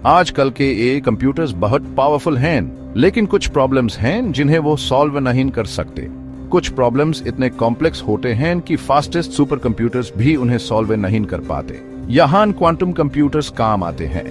आजकल के ये कंप्यूटर्स बहुत पावरफुल हैं, लेकिन कुछ प्रॉब्लम्स हैं जिन्हें वो सॉल्व नहीं कर सकते। कुछ प्रॉब्लम्स इतने कॉम्प्लेक्स होते हैं कि फास्टेस्ट सुपर कंप्यूटर्स भी उन्हें सॉल्व नहीं कर पाते। यहाँ क्वांटम कंप्यूटर्स काम आते हैं।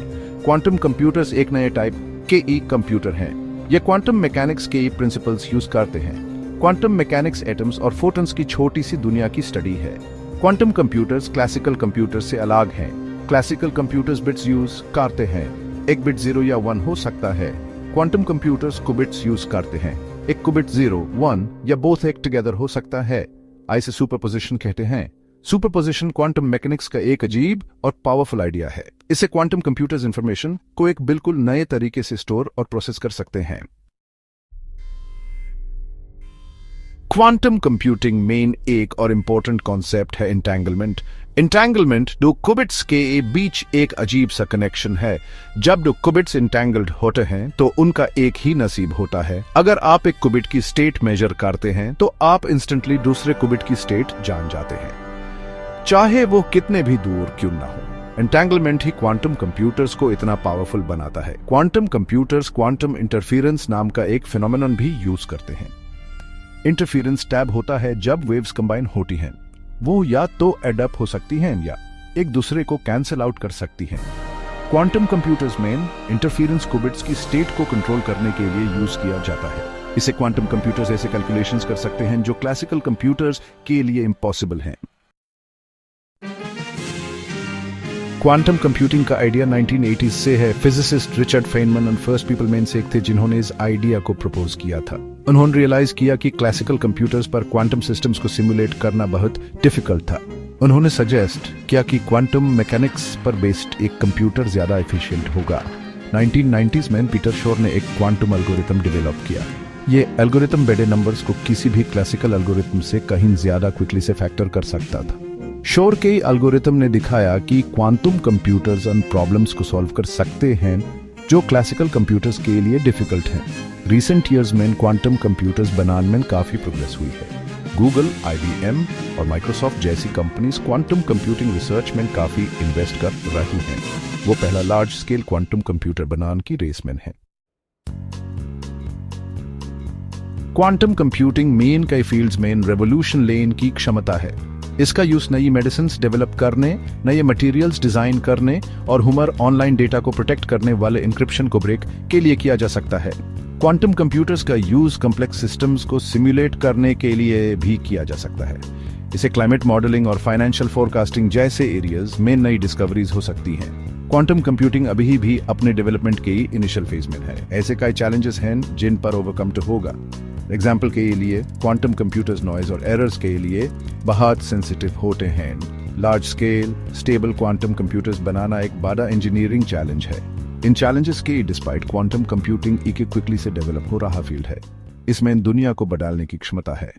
क्वांटम कंप्यूटर्स एक नए टाइप के कंप्यूटर हैं। ये क्वांटम मैकेनिक्स के प्रिंसिपल्स यूज करते हैं। क्वांटम मैकेनिक्स एटम्स और फोटॉन्स की छोटी सी दुनिया की स्टडी है। क्वांटम कंप्यूटर्स क्लासिकल कंप्यूटर्स से अलग हैं। क्लासिकल कंप्यूटर्स बिट्स यूज करते हैं। एक बिट 0 या 1 हो सकता है। क्वांटम कंप्यूटर्स कुबिट्स यूज करते हैं। एक कुबिट 0, 1 या बोथ एक टुगेदर हो सकता है। इसे सुपरपोजिशन कहते हैं। सुपरपोजिशन क्वांटम मैकेनिक्स का एक अजीब और पावरफुल आइडिया है। इससे क्वांटम कंप्यूटर्स इंफॉर्मेशन को एक बिल्कुल नए तरीके से स्टोर और प्रोसेस कर सकते हैं। क्वांटम कंप्यूटिंग मेन एक और इंपॉर्टेंट कॉन्सेप्ट है एंटेंगलमेंट। एंटेंगलमेंट दो कुबिट्स के बीच एक अजीब सा कनेक्शन है। जब दो कुबिट्स एंटेंगल्ड होते हैं तो उनका एक ही नसीब होता है। अगर आप एक कुबिट की स्टेट मेजर करते हैं तो आप इंस्टेंटली दूसरे कुबिट की स्टेट जान जाते हैं, चाहे वो कितने भी दूर क्यों ना हो। एंटेंगलमेंट ही क्वांटम कंप्यूटर्स को इतना पावरफुल बनाता है। क्वांटम कंप्यूटर्स क्वांटम इंटरफेरेंस नाम का एक फिनोमेनन भी यूज करते हैं। इंटरफेरेंस टैब होता है जब वेव्स कंबाइन होती हैं। वो या तो एडप हो सकती हैं या एक दूसरे को कैंसिल आउट कर सकती हैं। क्वांटम कंप्यूटर्स में इंटरफेरेंस कुबिट्स की स्टेट को कंट्रोल करने के लिए यूज किया जाता है। इसे क्वांटम कंप्यूटर्स ऐसे कैलकुलेशंस कर सकते हैं जो क्लासिकल कंप्यूटर्स के लिए इम्पॉसिबल हैं। क्वांटम कंप्यूटिंग का आइडिया 1980s से है। फिजिसिस्ट रिचर्ड फेनमैन और फर्स्ट पीपल में से एक थे जिन्होंने इस आइडिया को प्रपोज किया था। उन्होंने रियलाइज किया कि क्लासिकल कंप्यूटर्स पर क्वांटम सिस्टम्स को सिमुलेट करना बहुत डिफिकल्ट था। उन्होंने सजेस्ट किया कि क्वांटम मैकेनिक्स पर बेस्ड एक कंप्यूटर ज्यादा एफिशिएंट होगा। 1990s में पीटर शोर ने एक क्वांटम एल्गोरिथम डेवलप किया। ये एल्गोरिथम बड़े नंबर्स को किसी भी क्लासिकल एल्गोरिथम से कहीं ज्यादा क्विकली से फैक्टर कर सकता था। शोर के एल्गोरिथम ने दिखाया कि क्वांटम कंप्यूटर्स उन प्रॉब्लम्स को सॉल्व कर सकते हैं जो क्लासिकल कंप्यूटर्स के लिए डिफिकल्ट हैं। रिसेंट ईयर्स में क्वांटम कंप्यूटर्स बनाने में काफी प्रोग्रेस हुई है। गूगल, IBM और माइक्रोसॉफ्ट जैसी कंपनीज क्वांटम कंप्यूटिंग रिसर्च में काफी इन्वेस्ट कर रही हैं। वो पहला लार्ज स्केल क्वांटम कंप्यूटर बनाने की रेस में है। क्वांटम कंप्यूटिंग मेन कई फील्ड्स में रेवोल्यूशन लेने की क्षमता है। इसका यूज नई मेडिसिन्स डेवलप करने, नए मटेरियल्स डिजाइन करने और ह्यूमर ऑनलाइन डेटा को प्रोटेक्ट करने वाले इंक्रिप्शन को ब्रेक के लिए किया जा सकता है। क्वांटम कंप्यूटर्स का यूज कॉम्प्लेक्स सिस्टम्स को सिमुलेट करने के लिए भी किया जा सकता है। इसे क्लाइमेट मॉडलिंग और फाइनेंशियल फोरकास्टिंग जैसे एरियाज में नई डिस्कवरीज हो सकती हैं। क्वांटम कंप्यूटिंग अभी भी अपने डेवलपमेंट के इनिशियल फेज में है। ऐसे कई चैलेंजेस हैं जिन पर ओवरकम तो होगा। एग्जाम्पल के लिए क्वांटम कंप्यूटर्स नॉइज और एरर्स के लिए बहुत सेंसिटिव होते हैं। Large scale stable quantum computers बनाना एक बड़ा इंजीनियरिंग चैलेंज है। इन चैलेंजेस के डिस्पाइट क्वांटम कंप्यूटिंग एक क्विकली से डेवलप हो रहा फील्ड है। इसमें दुनिया को बदलने की क्षमता है।